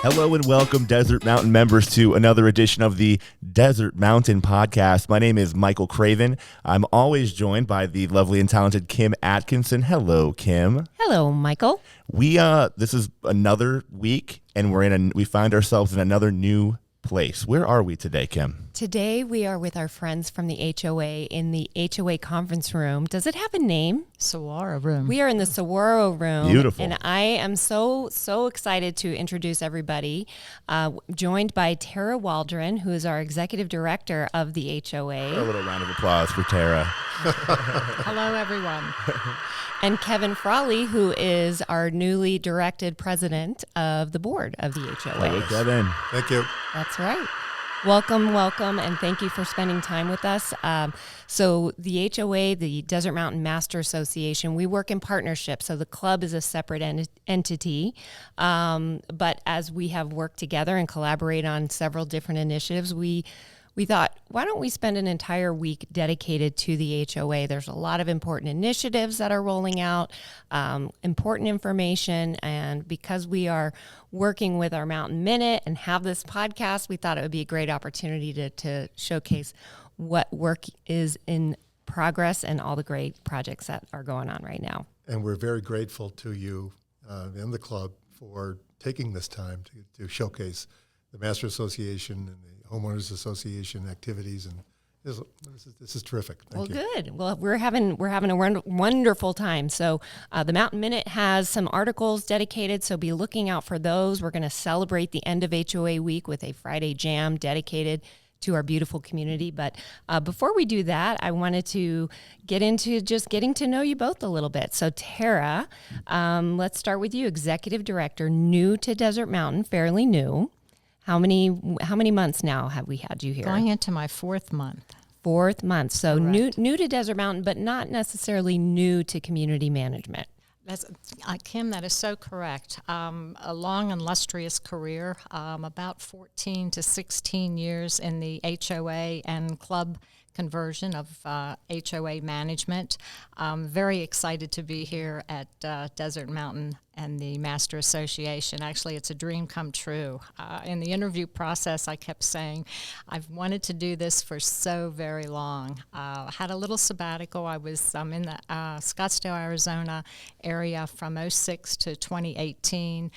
Hello and welcome, Desert Mountain members, to another edition of the Desert Mountain Podcast. My name is Michael Craven. I'm always joined by the lovely and talented Kim Atkinson. Hello, Kim. Hello, Michael. This is another week, and we find ourselves in another new place. Where are we today, Kim? Today we are with our friends from the HOA in the HOA conference room. Does it have a name? Saguaro room. We are in the Saguaro room. Beautiful. And I am so excited to introduce everybody. Joined by Terra Waldron, who is our executive director of the HOA. A little round of applause for Terra. Hello, everyone. And Kevin Frawley, who is our newly directed president of the board of the HOA. Hello, Kevin. Thank you. That's right. Welcome, and thank you for spending time with us. So the HOA, the Desert Mountain Master Association, we work in partnership. So the club is a separate entity, but as we have worked together and collaborate on several different initiatives, we thought, why don't we spend an entire week dedicated to the HOA? There's a lot of important initiatives that are rolling out, important information, and because we are working with our Mountain Minute and have this podcast, we thought it would be a great opportunity to showcase what work is in progress and all the great projects that are going on right now. And we're very grateful to you and the club for taking this time to showcase the Master Association and the Homeowners Association activities, and this is terrific. Thank you. Good. Well, we're having a wonderful time. So the Mountain Minute has some articles dedicated, so be looking out for those. We're going to celebrate the end of HOA week with a Friday jam dedicated to our beautiful community. But before we do that, I wanted to get into just getting to know you both a little bit. So Terra, let's start with you, Executive Director, new to Desert Mountain, fairly new. How many months now have we had you here? Going into my fourth month. So Correct. new to Desert Mountain, but not necessarily new to community management. That's, Kim, that is so correct. A long and illustrious career, about 14 to 16 years in the HOA and club conversion of HOA management. Very excited to be here at Desert Mountain and the Master Association. Actually, it's a dream come true. In the interview process, I kept saying, I've wanted to do this for so very long. Had a little sabbatical. I was in the Scottsdale, Arizona area from 2006 to 2018.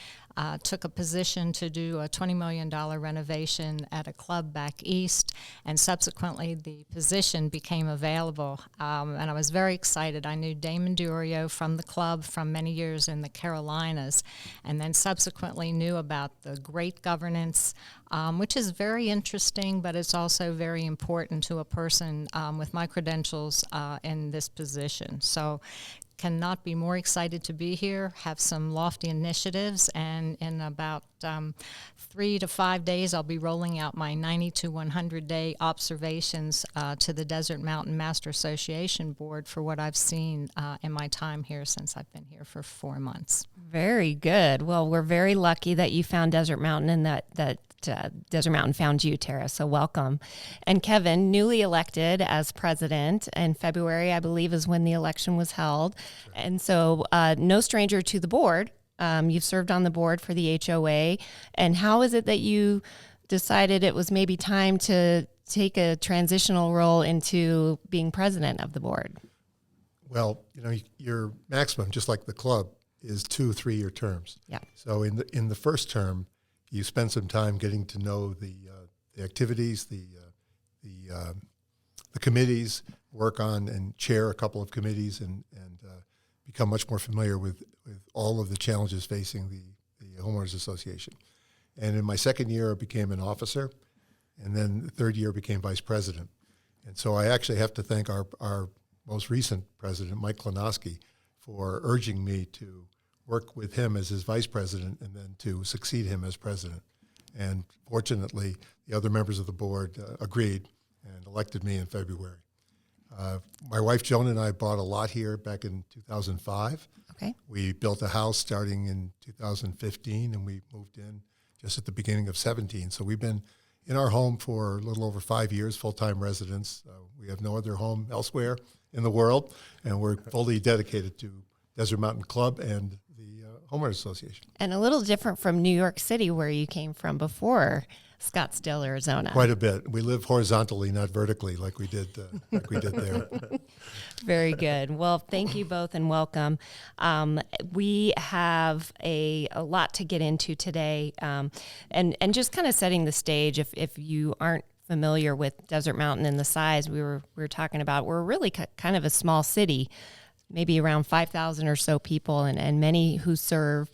Took a position to do a $20 million renovation at a club back east, and subsequently the position became available, and I was very excited. I knew Damon Durio from the club from many years in the Carolinas, and then subsequently knew about the great governance, which is very interesting, but it's also very important to a person with my credentials in this position. So cannot be more excited to be here, have some lofty initiatives, and in about 3 to 5 days I'll be rolling out my 90 to 100 day observations to the Desert Mountain Master Association Board for what I've seen in my time here since I've been here for 4 months. Very good. Well, we're very lucky that you found Desert Mountain and that Desert Mountain found you, Terra, so welcome. And Kevin, newly elected as president in February, I believe, is when the election was held. Sure. And so no stranger to the board. You've served on the board for the HOA. And how is it that you decided it was maybe time to take a transitional role into being president of the board? Well, your maximum, just like the club, is 2 3-year terms. Yeah. So in the first term, you spend some time getting to know the activities, the committees, work on and chair a couple of committees, and become much more familiar with all of the challenges facing the Homeowners Association. And in my second year, I became an officer, and then the third year became vice president. And so I actually have to thank our most recent president, Mike Klonowski, for urging me to work with him as his vice president and then to succeed him as president. And fortunately, the other members of the board agreed and elected me in February. My wife Joan and I bought a lot here back in 2005. Okay. We built a house starting in 2015, and we moved in just at the beginning of 17. So we've been in our home for a little over 5 years, full-time residents. We have no other home elsewhere in the world, and we're fully dedicated to Desert Mountain Club and the Homeowners Association. And a little different from New York City, where you came from before Scottsdale, Arizona. Quite a bit. We live horizontally, not vertically, like we did there. Very good. Well, thank you both and welcome. We have a lot to get into today, and just kind of setting the stage. If you aren't familiar with Desert Mountain and the size we were talking about, we're really kind of a small city, maybe around 5,000 or so people, and many who serve.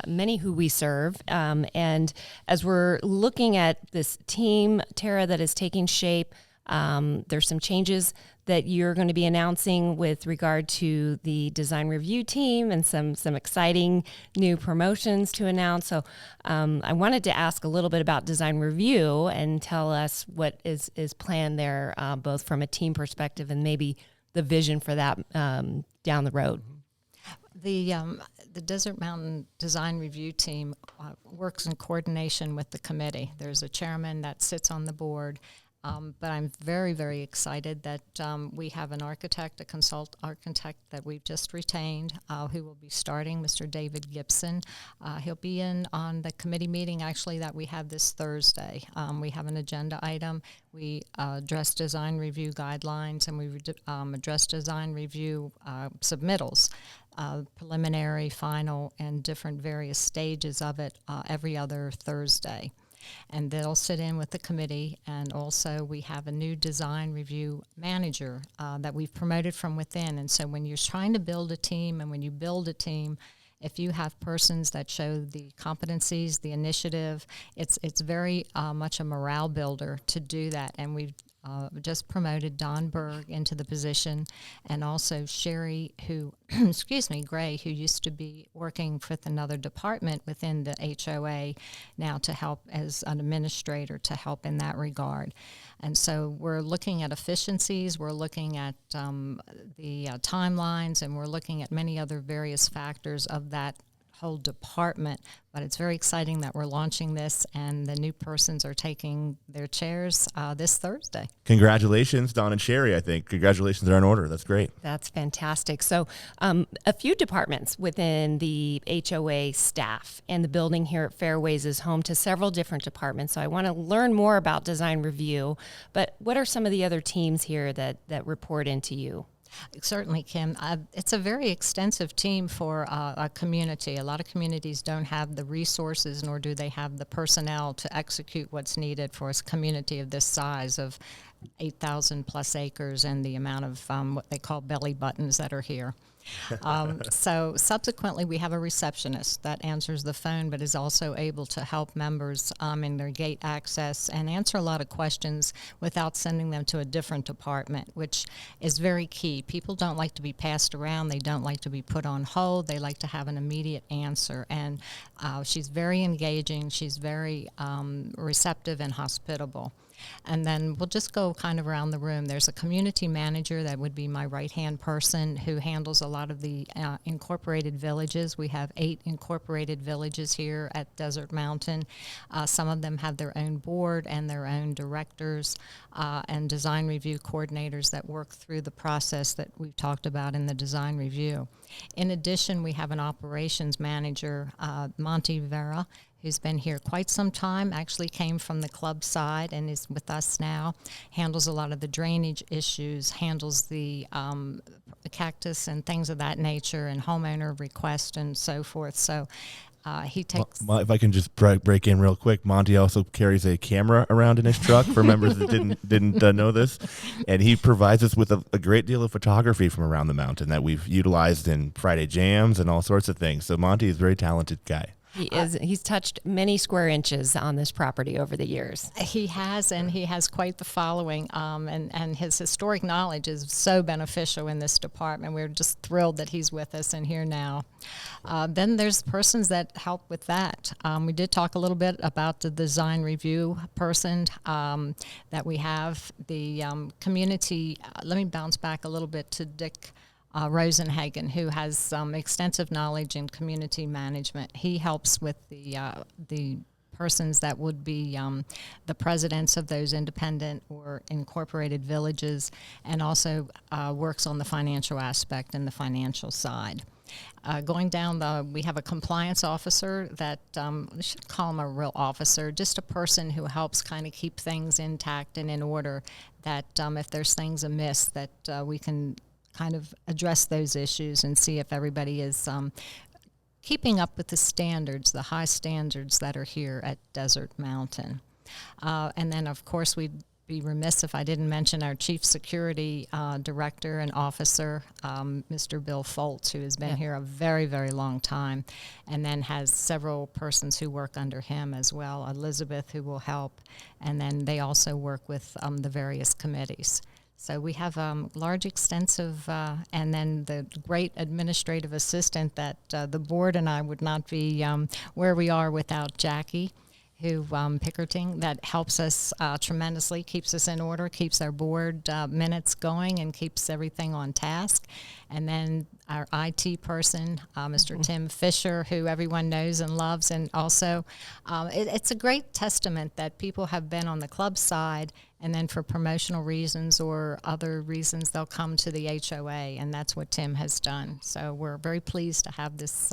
Many who we serve. And as we're looking at this team, Terra, that is taking shape, there's some changes that you're going to be announcing with regard to the design review team and some exciting new promotions to announce. So I wanted to ask a little bit about design review and tell us what is planned there, both from a team perspective and maybe the vision for that down the road. The Desert Mountain Design Review Team works in coordination with the committee. There's a chairman that sits on the board, but I'm very, very excited that we have an architect, a consult architect that we've just retained, who will be starting, Mr. David Gibson. He'll be in on the committee meeting, actually, that we have this Thursday. We have an agenda item. We address design review guidelines, and we address design review submittals. Preliminary, final, and different various stages of it every other Thursday. And they'll sit in with the committee, and also we have a new design review manager that we've promoted from within. And so when you're trying to build a team, and when you build a team, if you have persons that show the competencies, the initiative, it's very much a morale builder to do that. And we've just promoted Don Berg into the position, and also Sherry, who, Gray, who used to be working with another department within the HOA, now to help as an administrator to help in that regard. And so we're looking at efficiencies, we're looking at the timelines, and we're looking at many other various factors of that whole department. But it's very exciting that we're launching this, and the new persons are taking their chairs this Thursday. Congratulations, Don and Sherry, I think. Congratulations are in order. That's great. That's fantastic. So a few departments within the HOA staff, and the building here at Fairways is home to several different departments. So I want to learn more about design review, but what are some of the other teams here that report into you? Certainly, Kim. It's a very extensive team for a community. A lot of communities don't have the resources, nor do they have the personnel to execute what's needed for a community of this size of 8,000 plus acres and the amount of what they call belly buttons that are here. So subsequently, we have a receptionist that answers the phone, but is also able to help members in their gate access and answer a lot of questions without sending them to a different department, which is very key. People don't like to be passed around. They don't like to be put on hold. They like to have an immediate answer. And she's very engaging. She's very receptive and hospitable. And then we'll just go kind of around the room. There's a community manager that would be my right-hand person who handles a lot of the incorporated villages. We have 8 incorporated villages here at Desert Mountain. Some of them have their own board and their own directors and design review coordinators that work through the process that we've talked about in the design review. In addition, we have an operations manager, Monty Vera, who's been here quite some time, actually came from the club side and is with us now, handles a lot of the drainage issues, handles the cactus and things of that nature, and homeowner request and so forth. So he takes... If I can just break in real quick, Monty also carries a camera around in his truck for members that didn't know this, and he provides us with a great deal of photography from around the mountain that we've utilized in Friday jams and all sorts of things. So Monty is a very talented guy. He's touched many square inches on this property over the years. He has, and he has quite the following, and his historic knowledge is so beneficial in this department. We're just thrilled that he's with us and here now. Then there's persons that help with that. We did talk a little bit about the design review person that we have. The community, let me bounce back a little bit to Dick Rosenhagen, who has extensive knowledge in community management. He helps with the persons that would be the presidents of those independent or incorporated villages, and also works on the financial aspect and the financial side. Going down we have a compliance officer that, we should call him a real officer, just a person who helps kind of keep things intact and in order, that if there's things amiss, that we can kind of address those issues and see if everybody is keeping up with the standards, the high standards that are here at Desert Mountain. And then, of course, we'd be remiss if I didn't mention our Chief Security Director and Officer, Mr. Bill Foltz, who has been here a very, very long time, and then has several persons who work under him as well, Elizabeth, who will help, and then they also work with the various committees. So we have large, extensive, and then the great administrative assistant that the board and I would not be where we are without Jackie, who Pickerting, that helps us tremendously, keeps us in order, keeps our board minutes going, and keeps everything on task. And then our IT person, Mr. Tim Fisher, who everyone knows and loves. And also, it's a great testament that people have been on the club side, and then for promotional reasons or other reasons, they'll come to the HOA, and that's what Tim has done. So we're very pleased to have this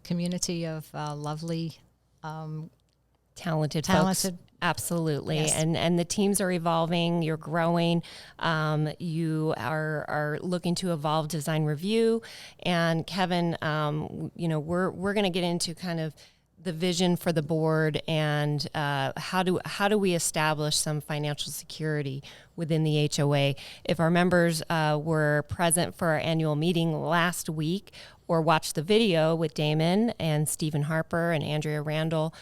community of lovely talented folks. Absolutely. Yes. And the teams are evolving, you're growing, you are looking to evolve design review. And Kevin, we're going to get into kind of the vision for the board and how do we establish some financial security within the HOA. If our members were present for our annual meeting last week or watched the video with Damon and Stephen Harper and Andrea Randall,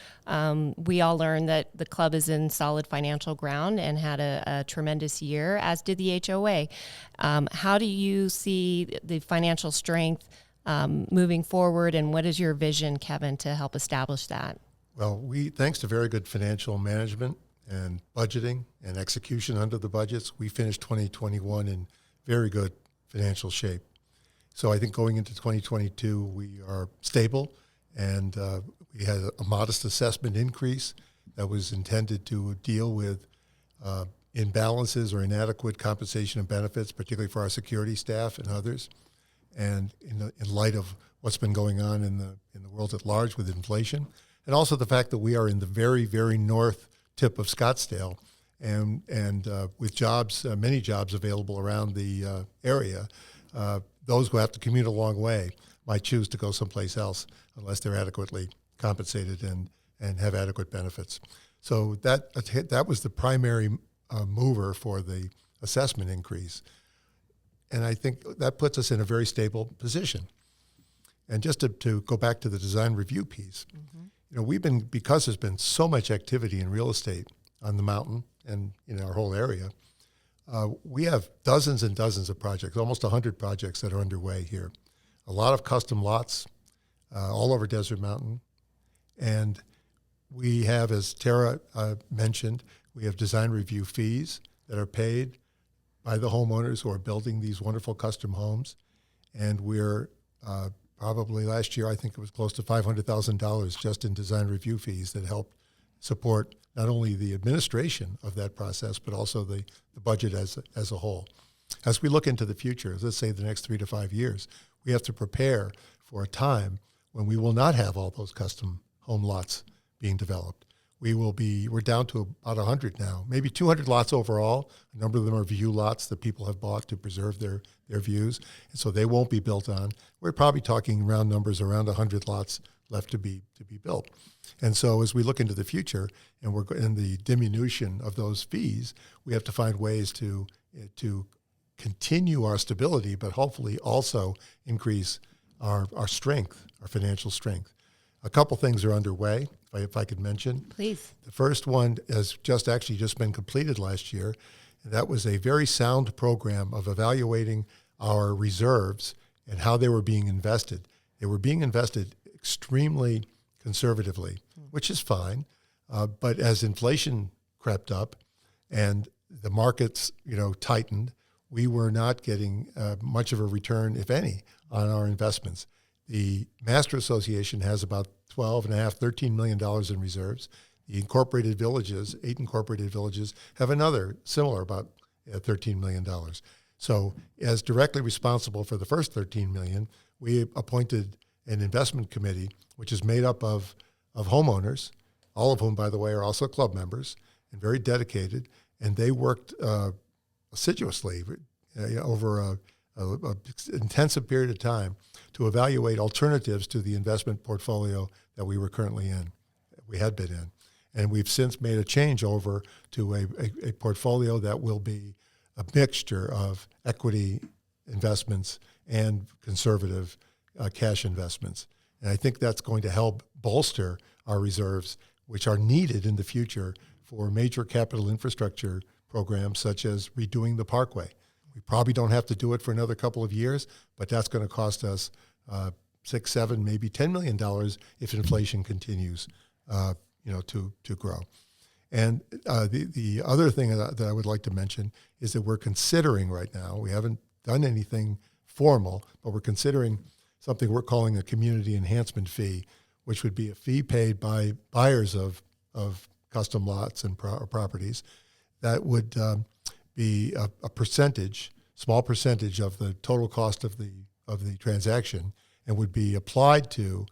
we all learned that the club is in solid financial ground and had a tremendous year, as did the HOA. How do you see the financial strength moving forward, and what is your vision, Kevin, to help establish that? Well, thanks to very good financial management and budgeting and execution under the budgets, we finished 2021 in very good financial shape. So I think going into 2022, we are stable, and we had a modest assessment increase that was intended to deal with imbalances or inadequate compensation and benefits, particularly for our security staff and others. And in light of what's been going on in the world at large with inflation, and also the fact that we are in the very, very north tip of Scottsdale, and with jobs, many jobs available around the area, those who have to commute a long way might choose to go someplace else unless they're adequately compensated and have adequate benefits. So that was the primary mover for the assessment increase. And I think that puts us in a very stable position. And just to go back to the design review piece, because there's been so much activity in real estate on the mountain and in our whole area, we have dozens and dozens of projects, almost 100 projects that are underway here. A lot of custom lots all over Desert Mountain. And we have, as Terra mentioned, we have design review fees that are paid by the homeowners who are building these wonderful custom homes. And we're probably last year, I think it was close to $500,000 just in design review fees that helped support not only the administration of that process, but also the budget as a whole. As we look into the future, let's say the next 3 to 5 years, we have to prepare for a time when we will not have all those custom home lots being developed. We're down to about 100 now, maybe 200 lots overall. A number of them are view lots that people have bought to preserve their views, and so they won't be built on. We're probably talking round numbers, around 100 lots left to be built. And so as we look into the future and we're in the diminution of those fees, we have to find ways to continue our stability, but hopefully also increase our strength, our financial strength. A couple things are underway, if I could mention. Please. The first one has just been completed last year. That was a very sound program of evaluating our reserves and how they were being invested. They were being invested extremely conservatively, which is fine. But as inflation crept up and the markets, tightened, we were not getting much of a return, if any, on our investments. The Master Association has about $13 million in reserves. The incorporated villages, 8 incorporated villages, have another similar, about $13 million. So as directly responsible for the first $13 million, we appointed an investment committee, which is made up of homeowners, all of whom, by the way, are also club members and very dedicated. And they worked assiduously over a intensive period of time to evaluate alternatives to the investment portfolio that we had been in. And we've since made a change over to a portfolio that will be a mixture of equity investments and conservative cash investments. And I think that's going to help bolster our reserves, which are needed in the future for major capital infrastructure programs such as redoing the Parkway. We probably don't have to do it for another couple of years, but that's going to cost us $6, $7, maybe $10 million if inflation continues, to grow. And the other thing that I would like to mention is that we're considering right now, we haven't done anything formal, but we're considering something we're calling a community enhancement fee, which would be a fee paid by buyers of custom lots and properties that would be a percentage, small percentage of the total cost of the transaction, and would be applied to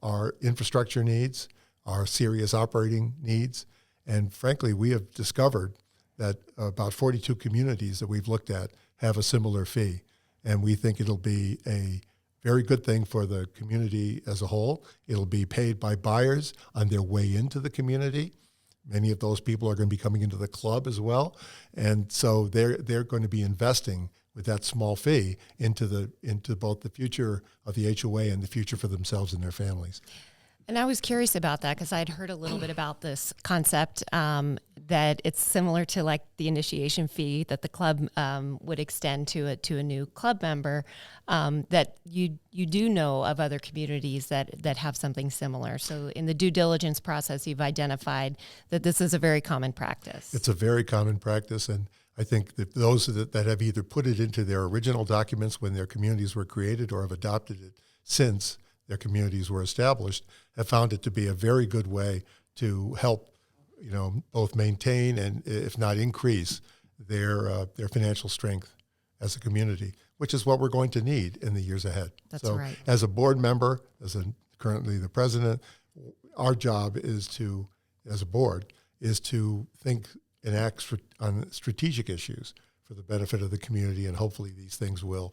our infrastructure needs, our serious operating needs. And frankly, we have discovered that about 42 communities that we've looked at have a similar fee. And we think it'll be a very good thing for the community as a whole. It'll be paid by buyers on their way into the community. Many of those people are going to be coming into the club as well. And so they're going to be investing with that small fee into both the future of the HOA and the future for themselves and their families. And I was curious about that because I'd heard a little bit about this concept that it's similar to like the initiation fee that the club would extend to a new club member. That you do know of other communities that have something similar. So in the due diligence process, you've identified that this is a very common practice. It's a very common practice, and I think that those that have either put it into their original documents when their communities were created or have adopted it since their communities were established have found it to be a very good way to help, both maintain and, if not increase, their financial strength as a community, which is what we're going to need in the years ahead. That's right. As a board member, currently the president, our job as a board, is to think and act on strategic issues for the benefit of the community, and hopefully these things will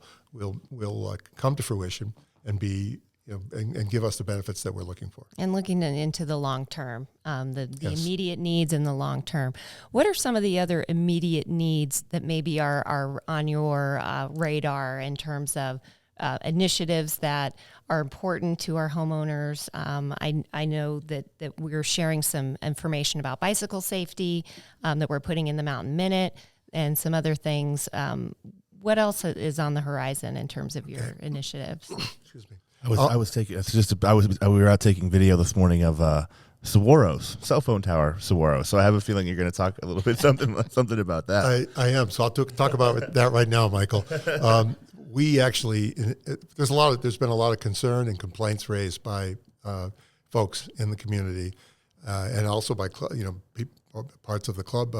come to fruition and be and give us the benefits that we're looking for. And looking into the long term, the Yes. immediate needs in the long term. What are some of the other immediate needs that maybe are on your radar in terms of initiatives that are important to our homeowners? I know that we're sharing some information about bicycle safety that we're putting in the Mountain Minute and some other things. What else is on the horizon in terms of your initiatives? Excuse me. We were out taking video this morning of Saguaro's cell phone tower, Saguaro. So I have a feeling you're going to talk a little bit something about that. I am. So I'll talk about that right now, Michael. We actually there's been a lot of concern and complaints raised by folks in the community, and also by parts of the club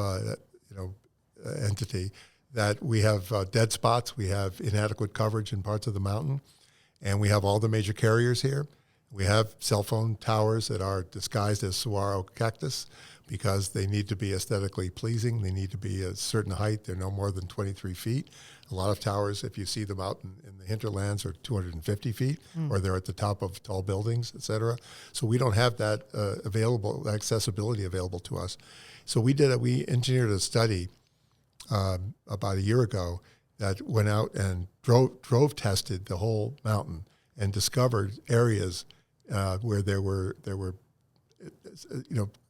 entity, that we have dead spots, we have inadequate coverage in parts of the mountain. And we have all the major carriers here. We have cell phone towers that are disguised as saguaro cactus because they need to be aesthetically pleasing. They need to be a certain height. They're no more than 23 feet. A lot of towers, if you see them out in the hinterlands, are 250 feet, or they're at the top of tall buildings, et cetera. So we don't have that accessibility available to us. So we engineered a study about a year ago that went out and drove tested the whole mountain and discovered areas where there were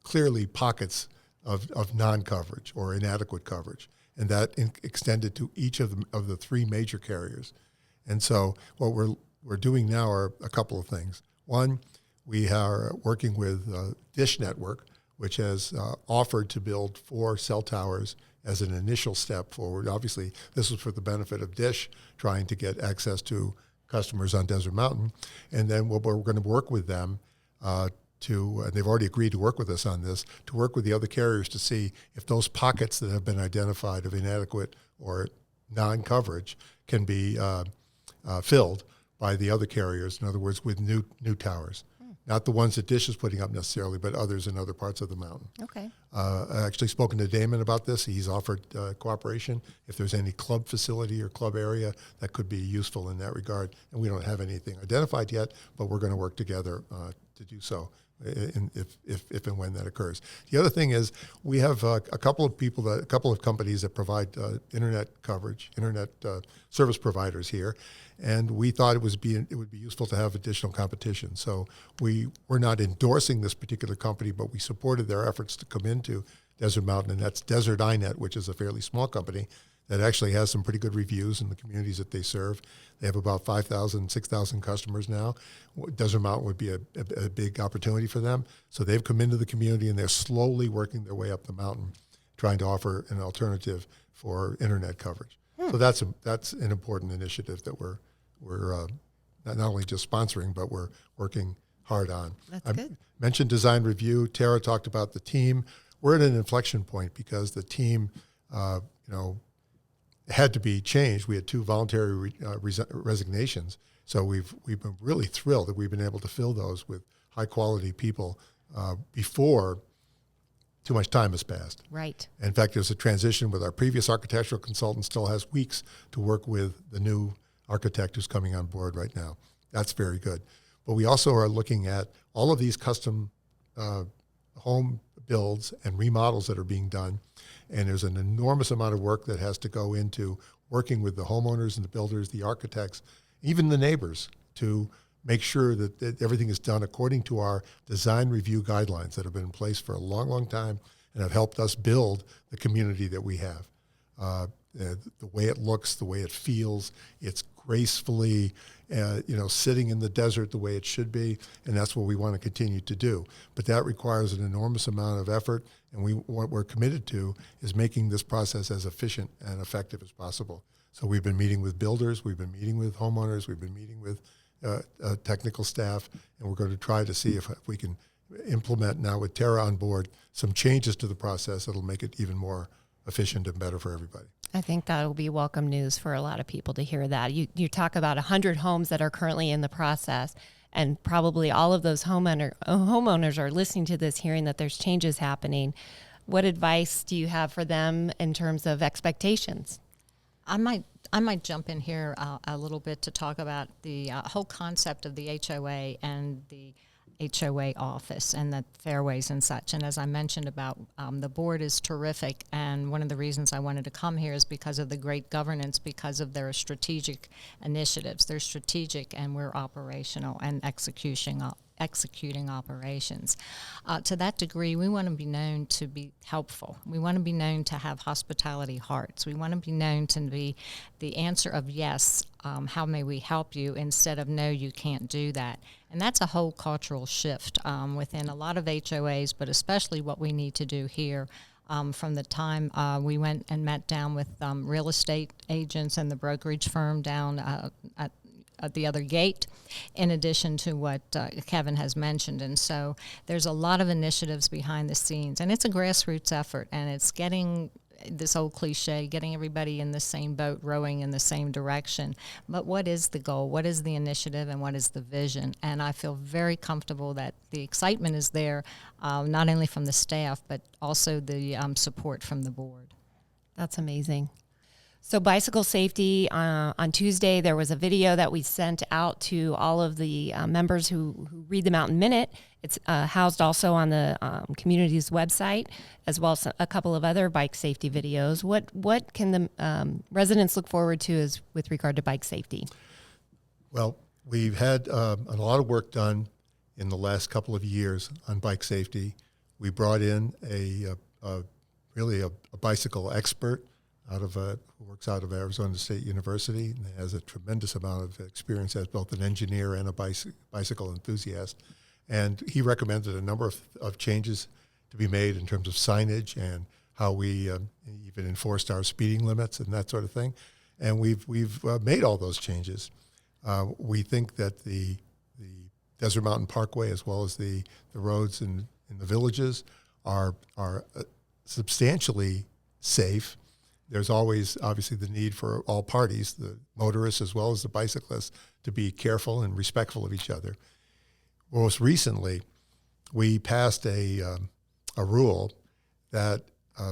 clearly pockets of non-coverage or inadequate coverage, and that extended to each of the three major carriers. And so what we're doing now are a couple of things. One, we are working with Dish Network, which has offered to build 4 cell towers as an initial step forward. Obviously, this was for the benefit of Dish, trying to get access to customers on Desert Mountain. And then we're going to work with them and they've already agreed to work with us on this, to work with the other carriers to see if those pockets that have been identified of inadequate or non-coverage can be filled by the other carriers. In other words, with new towers. Not the ones that Dish is putting up necessarily, but others in other parts of the mountain. Okay. I actually spoken to Damon about this. He's offered cooperation if there's any club facility or club area that could be useful in that regard. And we don't have anything identified yet, but we're going to work together to do so if and when that occurs. The other thing is we have a couple of companies that provide internet coverage, internet service providers here. And we thought it would be useful to have additional competition. So we're not endorsing this particular company, but we supported their efforts to come into Desert Mountain, and that's Desert iNet, which is a fairly small company that actually has some pretty good reviews in the communities that they serve. They have about 5,000, 6,000 customers now. Desert Mountain would be a big opportunity for them. So they've come into the community, and they're slowly working their way up the mountain, trying to offer an alternative for internet coverage. So that's an important initiative that we're not only just sponsoring, but we're working hard on. That's good. Mentioned design review. Terra talked about the team. We're at an inflection point because the team, had to be changed. We had 2 voluntary resignations. So we've been really thrilled that we've been able to fill those with high quality people before too much time has passed. Right. In fact, there's a transition with our previous architectural consultant still has weeks to work with the new architect who's coming on board right now. That's very good. But we also are looking at all of these custom home builds and remodels that are being done. And there's an enormous amount of work that has to go into working with the homeowners and the builders, the architects, even the neighbors to make sure that everything is done according to our design review guidelines that have been in place for a long, long time and have helped us build the community that we have. The way it looks, the way it feels, it's gracefully, sitting in the desert the way it should be, and that's what we want to continue to do. But that requires an enormous amount of effort, and what we're committed to is making this process as efficient and effective as possible. So we've been meeting with builders, we've been meeting with homeowners, we've been meeting with technical staff, and we're going to try to see if we can implement now with Terra on board some changes to the process that'll make it even more efficient and better for everybody. I think that'll be welcome news for a lot of people to hear that. You talk about 100 homes that are currently in the process, and probably all of those homeowners are listening to this, hearing that there's changes happening. What advice do you have for them in terms of expectations? I might jump in here a little bit to talk about the whole concept of the HOA and the HOA office and the fairways and such. And as I mentioned about the board is terrific, and one of the reasons I wanted to come here is because of the great governance, because of their strategic initiatives. They're strategic and we're operational and executing operations. To that degree, we want to be known to be helpful. We want to be known to have hospitality hearts. We want to be known to be the answer of yes, how may we help you, instead of no, you can't do that. And that's a whole cultural shift within a lot of HOAs, but especially what we need to do here. From the time we went and met down with real estate agents and the brokerage firm down at the other gate, in addition to what Kevin has mentioned. And so there's a lot of initiatives behind the scenes, and it's a grassroots effort, and it's getting this old cliche, getting everybody in the same boat, rowing in the same direction. But what is the goal? What is the initiative? And what is the vision? And I feel very comfortable that the excitement is there, not only from the staff, but also the support from the board. That's amazing. So bicycle safety, on Tuesday, there was a video that we sent out to all of the members who read the Mountain Minute. It's housed also on the community's website, as well as a couple of other bike safety videos. What can the residents look forward to with regard to bike safety? Well, we've had a lot of work done in the last couple of years on bike safety. We brought in a bicycle expert who works out of Arizona State University and has a tremendous amount of experience as both an engineer and a bicycle enthusiast. And he recommended a number of changes to be made in terms of signage and how we even enforced our speeding limits and that sort of thing. And we've made all those changes. We think that the Desert Mountain Parkway, as well as the roads in the villages, are substantially safe. There's always, obviously, the need for all parties, the motorists as well as the bicyclists, to be careful and respectful of each other. Most recently, we passed a rule that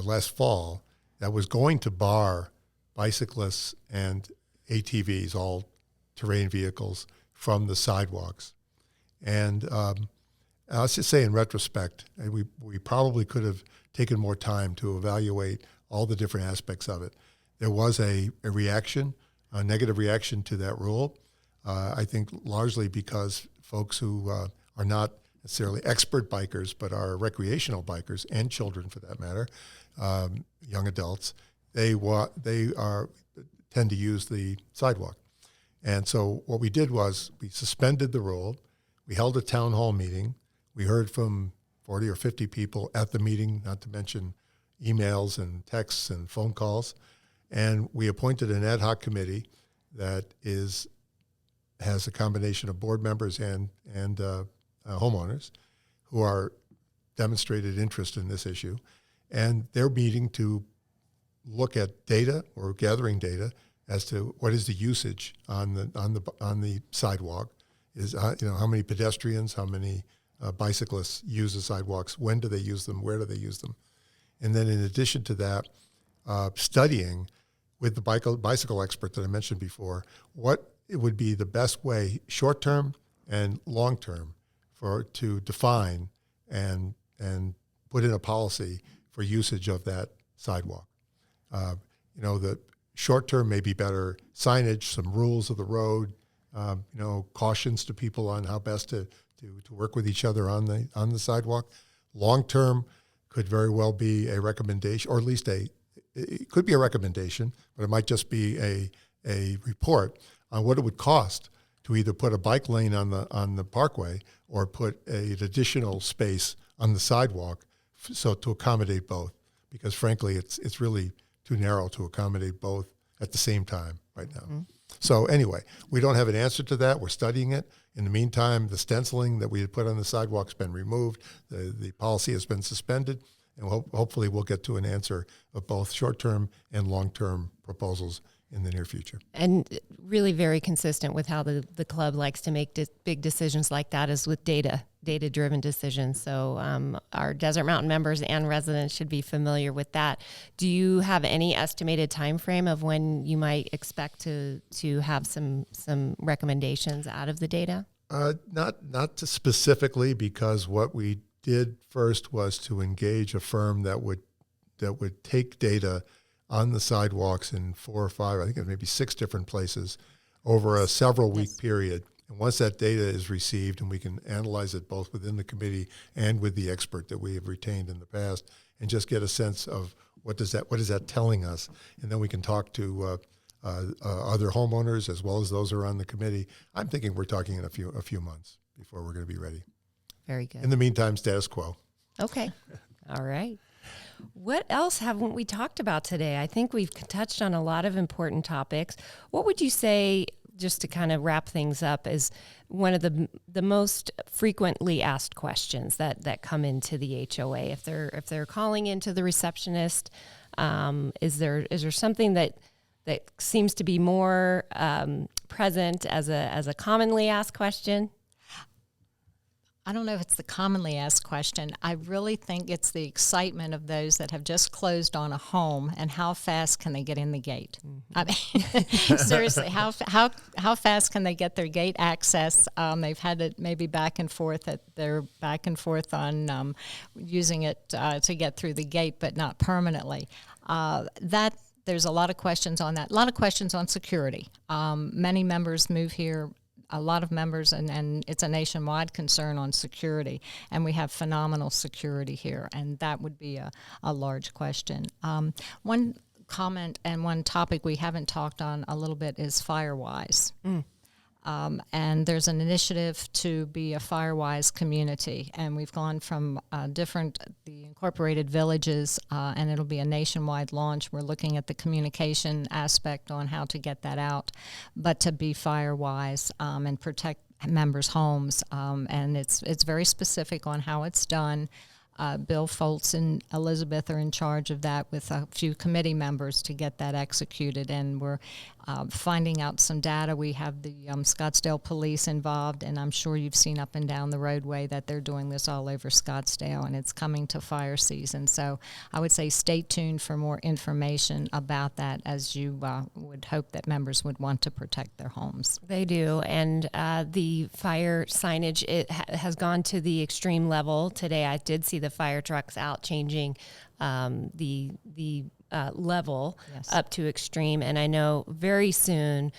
last fall that was going to bar bicyclists and ATVs, all terrain vehicles, from the sidewalks. And I'll just say in retrospect, we probably could have taken more time to evaluate all the different aspects of it. There was a reaction, a negative reaction to that rule, I think largely because folks who are not necessarily expert bikers, but are recreational bikers, and children for that matter, young adults, they tend to use the sidewalk. And so what we did was we suspended the rule. We held a town hall meeting. We heard from 40 or 50 people at the meeting, not to mention emails and texts and phone calls. And we appointed an ad hoc committee that has a combination of board members and homeowners who are demonstrated interest in this issue. And they're meeting to look at data or gathering data as to what is the usage on the sidewalk, how many pedestrians, how many bicyclists use the sidewalks, when do they use them, where do they use them, and then in addition to that, studying with the bicycle expert that I mentioned before, what it would be the best way, short term and long term, to define and put in a policy for usage of that sidewalk. The short term may be better signage, some rules of the road, cautions to people on how best to work with each other on the sidewalk. Long term could very well be a recommendation, or at least it could be a recommendation, but it might just be a report on what it would cost to either put a bike lane on the parkway or put an additional space on the sidewalk, so to accommodate both. Because frankly, it's really too narrow to accommodate both at the same time right now. Mm-hmm. So anyway, we don't have an answer to that. We're studying it. In the meantime, the stenciling that we had put on the sidewalk has been removed. The policy has been suspended, and hopefully we'll get to an answer of both short-term and long-term proposals in the near future. And really very consistent with how the club likes to make big decisions like that is with data-driven decisions. So our Desert Mountain members and residents should be familiar with that. Do you have any estimated time frame of when you might expect to have some recommendations out of the data? Not specifically, because what we did first was to engage a firm that would take data on the sidewalks in 4 or 5, I think it may be 6 different places over a several-week period. And once that data is received, and we can analyze it both within the committee and with the expert that we have retained in the past, and just get a sense of what is that telling us, and then we can talk to other homeowners as well as those who are on the committee. I'm thinking we're talking in a few months before we're going to be ready. Very good. In the meantime, status quo. Okay. All right. What else haven't we talked about today? I think we've touched on a lot of important topics. What would you say, just to kind of wrap things up, is one of the most frequently asked questions that come into the HOA? If they're calling into the receptionist, is there something that seems to be more present as a commonly asked question? I don't know if it's the commonly asked question. I really think it's the excitement of those that have just closed on a home and how fast can they get in the gate. Mm-hmm. I mean, seriously, how fast can they get their gate access? They've had it maybe back and forth on using it to get through the gate, but not permanently. There's a lot of questions on that. A lot of questions on security. Many members move here. A lot of members, and it's a nationwide concern on security, and we have phenomenal security here, and that would be a large question. One comment and one topic we haven't talked on a little bit is FireWise. And there's an initiative to be a FireWise community, and we've gone from the incorporated villages, and it'll be a nationwide launch. We're looking at the communication aspect on how to get that out, but to be FireWise and protect members' homes, and it's very specific on how it's done. Bill Foltz and Elizabeth are in charge of that with a few committee members to get that executed, and we're finding out some data. We have the Scottsdale police involved, and I'm sure you've seen up and down the roadway that they're doing this all over Scottsdale, and it's coming to fire season. So I would say stay tuned for more information about that, as you would hope that members would want to protect their homes. They do, and the fire signage, it has gone to the extreme level. Today I did see the fire trucks out changing the level up to extreme, and I know very soon,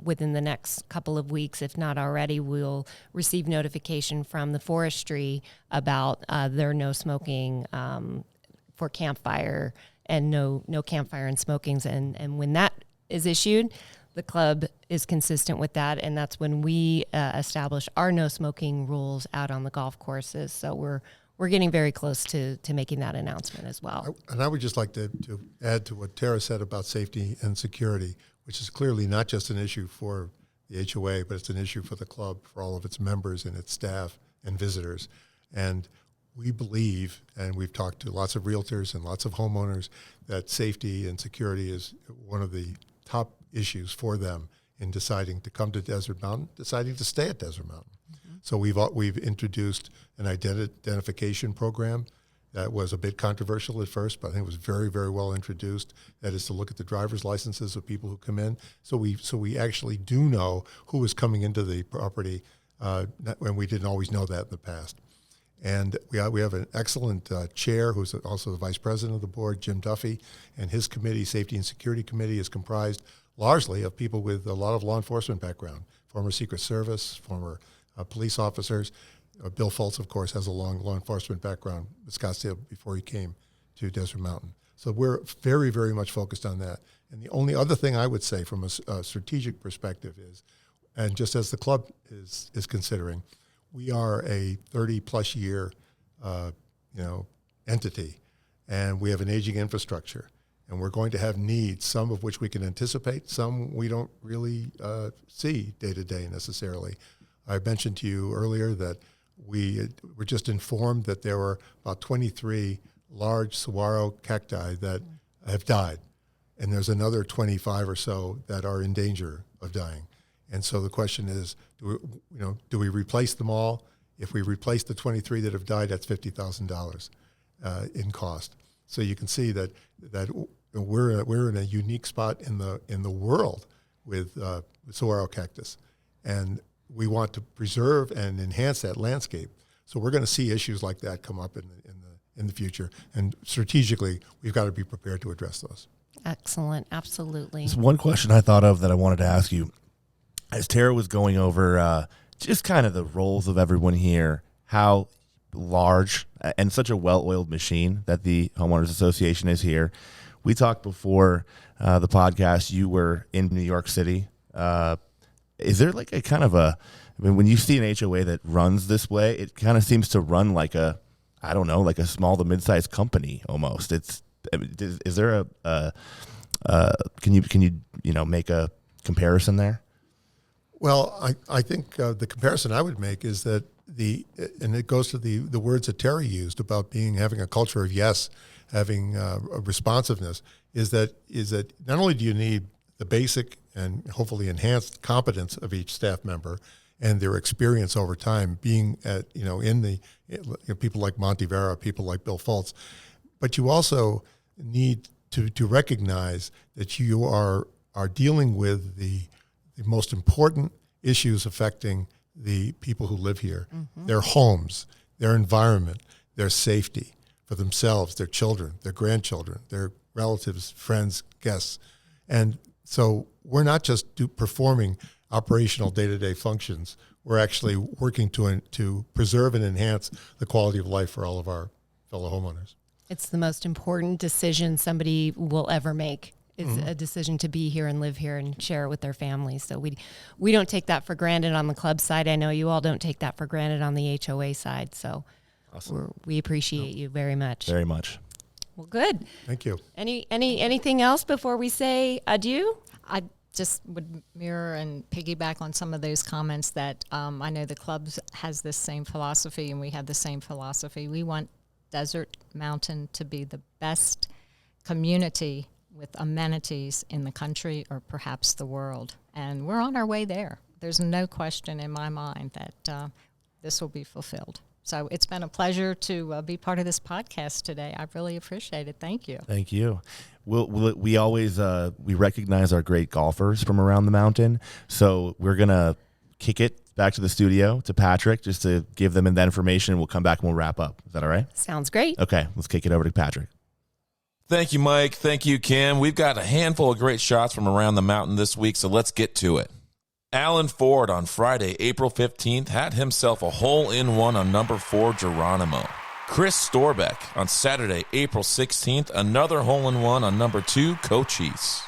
within the next couple of weeks, if not already, we'll receive notification from the forestry about their no smoking for campfire, and no campfire and smokings, and when that is issued, the club is consistent with that, and that's when we establish our no smoking rules out on the golf courses. So we're getting very close to making that announcement as well. And I would just like to add to what Terra said about safety and security, which is clearly not just an issue for the HOA, but it's an issue for the club, for all of its members and its staff and visitors. And we believe, and we've talked to lots of realtors and lots of homeowners, that safety and security is one of the top issues for them in deciding to come to Desert Mountain, deciding to stay at Desert Mountain. So we've introduced an identification program that was a bit controversial at first, but I think it was very, very well introduced. That is to look at the driver's licenses of people who come in. So we actually do know who is coming into the property, and we didn't always know that in the past. And we have an excellent chair who's also the vice president of the board, Jim Duffy, and his committee, Safety and Security Committee, is comprised largely of people with a lot of law enforcement background, former Secret Service, former police officers. Bill Foltz, of course, has a long law enforcement background with Scottsdale before he came to Desert Mountain. So we're very, very much focused on that. And the only other thing I would say from a strategic perspective is, and just as the club is considering, we are a 30-plus year entity, and we have an aging infrastructure. And we're going to have needs, some of which we can anticipate, some we don't really see day to day necessarily. I mentioned to you earlier that we were just informed that there were about 23 large saguaro cacti that have died, and there's another 25 or so that are in danger of dying. And so the question is, do we replace them all? If we replace the 23 that have died, that's $50,000 in cost. So you can see that we're in a unique spot in the world with saguaro cactus, and we want to preserve and enhance that landscape. So we're going to see issues like that come up in the future, and strategically, we've got to be prepared to address those. Excellent, absolutely. There's one question I thought of that I wanted to ask you. As Terra was going over just kind of the roles of everyone here, how large and such a well-oiled machine that the Homeowners Association is here. We talked before the podcast, you were in New York City. Is there like a kind of when you see an HOA that runs this way, it kind of seems to run like like a small to mid-sized company almost. Is there can you make a comparison there? Well, I think the comparison I would make is that and it goes to the words that Terry used about having a culture of yes, having a responsiveness, is that not only do you need the basic and hopefully enhanced competence of each staff member and their experience over time being people like Monty Vera, people like Bill Foltz, but you also need to recognize that you are dealing with the most important issues affecting the people who live here, their homes, their environment, their safety for themselves, their children, their grandchildren, their relatives, friends, guests. And so we're not just performing operational day-to-day functions. We're actually working to preserve and enhance the quality of life for all of our fellow homeowners. It's the most important decision somebody will ever make. Is a decision to be here and live here and share it with their families. So we don't take that for granted on the club side. I know you all don't take that for granted on the HOA side. So awesome. We appreciate you very much. Very much. Well, good. Thank you. Anything else before we say adieu? I just would mirror and piggyback on some of those comments that I know the club has this same philosophy, and we have the same philosophy. We want Desert Mountain to be the best community with amenities in the country or perhaps the world. And we're on our way there. There's no question in my mind that this will be fulfilled. So it's been a pleasure to be part of this podcast today. I really appreciate it. Thank you. Thank you. We always we recognize our great golfers from around the mountain. So we're going to kick it back to the studio to Patrick just to give them that information. We'll come back and we'll wrap up. Is that all right? Sounds great. Okay, let's kick it over to Patrick. Thank you, Mike. Thank you, Kim. We've got a handful of great shots from around the mountain this week, so let's get to it. Alan Ford on Friday, April 15th, had himself a hole-in-one on number 4 Geronimo. Chris Storbeck on Saturday, April 16th, another hole-in-one on number 2 Cochise.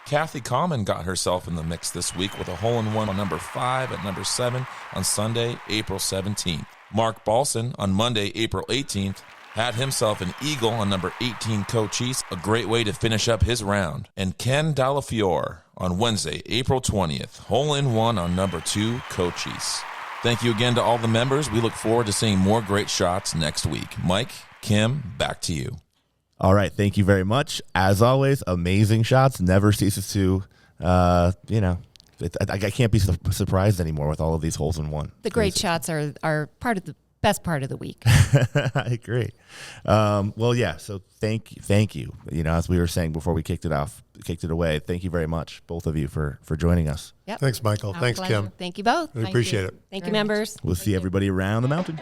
Kathy Common got herself in the mix this week with a hole-in-one on number 5 at number 7 on Sunday, April 17th. Mark Balson on Monday, April 18th, had himself an eagle on number 18 Cochise, a great way to finish up his round. And Ken Dallafiore on Wednesday, April 20th, hole-in-one on number 2 Cochise. Thank you again to all the members. We look forward to seeing more great shots next week. Mike, Kim, back to you. All right, thank you very much. As always, amazing shots. Never ceases to, I can't be surprised anymore with all of these holes in one. The great shots are part of the best part of the week. I agree. So thank you. As we were saying before we kicked it away, thank you very much, both of you, for joining us. Yep. Thanks, Michael. Our Thanks, pleasure. Kim. Thank you both. I appreciate it. Thank you, members. We'll see everybody around the mountain.